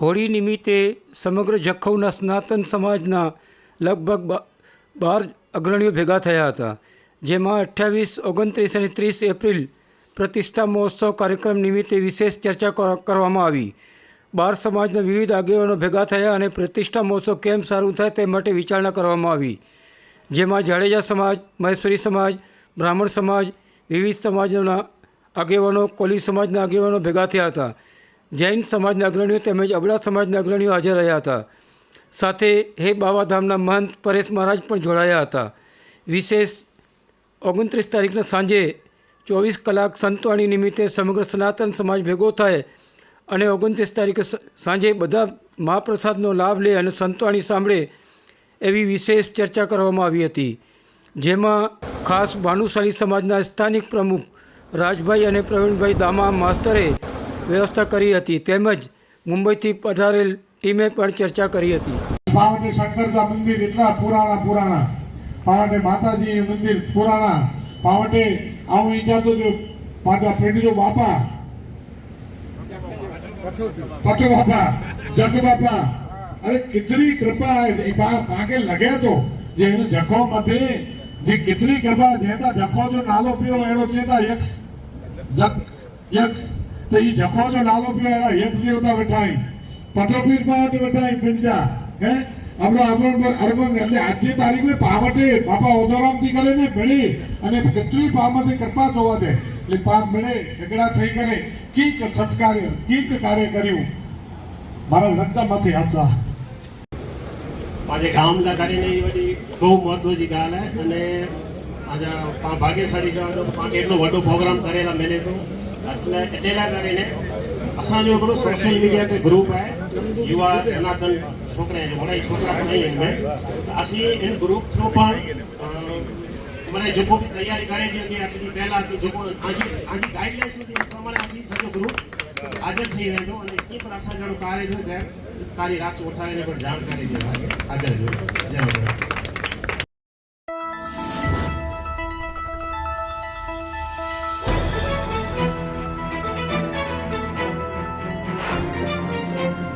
હોળી નિમિત્તે સમગ્ર જખૌના સનાતન સમાજના લગભગ 12 અગ્રણીઓ ભેગા થયા હતા, જેમાં 28, 29 અને 30 એપ્રિલ પ્રતિષ્ઠા મહોત્સવ કાર્યક્રમ નિમિત્તે વિશેષ ચર્ચા કરવામાં આવી. 12 સમાજના વિવિધ આગેવાનો ભેગા થયા અને પ્રતિષ્ઠા મહોત્સવ કેમ સારું થાય તે માટે વિચારણા કરવામાં આવી, જેમાં જાડેજા સમાજ, મહેશ્વરી સમાજ, બ્રાહ્મણ સમાજ, વિવિધ સમાજના આગેવાનો, કોલી સમાજના આગેવાનો ભેગા થયા હતા. જૈન સમાજના અગ્રણીઓ તેમજ અબલા સમાજના અગ્રણીઓ હાજર રહ્યા હતા. સાથે હે બાવાધામના મહંત પરેશ મહારાજ પણ જોડાયા હતા. વિશેષ 29 તારીખના સાંજે 24 કલાક સંતવાણી નિમિત્તે સમગ્ર સનાતન સમાજ ભેગો થાય અને 29 તારીખે સાંજે બધા મહાપ્રસાદનો લાભ લે અને સંતવાણી સાંભળે એવી વિશેષ ચર્ચા કરવામાં આવી હતી, જેમાં ખાસ ભાનુશાલી સમાજના સ્થાનિક પ્રમુખ રાજભાઈ અને પ્રવીણભાઈ દામા માસ્તરે વ્યવસ્થા કરી હતી, તેમજ મુંબઈથી પધારેલ ટીમે પણ ચર્ચા કરી હતી. પાવટી શંકરકા મંદિર એટલા પુરાણા પાવटे माताजी मंदिर पुराना पावटे आऊं इजा तो जो पाटा पेटी जो बापा पटो बापा जग बापा अरे कितनी कृपा है आगे लगे तो जे जखो मथे जे कितनी कृपा जेता जखो जो नालो पियो एड़ो जेता यक्ष यक्ष तो ये जखो जो नालो पियो एड़ा यक्ष देवता बैठाई पटो पीर पावटे बैठाई पिंजा है આપણે અરબંગ એટલે આજની તારીખમાં પાવટે બાપા ઓદોરામથી કરે ને ભળી અને કેટલી પામાંથી કૃપા જોવા દે એટલે પાપ મળે ઝઘડા થઈ કરે કીક સત્કાર્ય કીક કાર્ય કર્યું મારા રક્તમાંથી હતા. આજે ગામના કરીને એ બધી બહુ મહત્વની ગાલ હે અને આજે ભાગ્યશાળી છે તો એટલો મોટો પ્રોગ્રામ કરેલા મેને તો એટલે એટલા કરીને असांजो हिकिड़ो सोशल मीडिया ते ग्रुप है युवा सनातन छोकरे वॾा छोकरा नहीं इनमें असीं इन ग्रुप थ्रू पण मैंने जो भी तैयारी करे जी आखिरी पहला कि जो आज गाइडलाइंस थी प्रमाणे असीं सॼो ग्रुप हाज़र थी वेंदो अने कीअं पण असां जहिड़ो कार्य जो कार्य रात उठाड़े पर जानकारी ॾियो हाज़र जो जय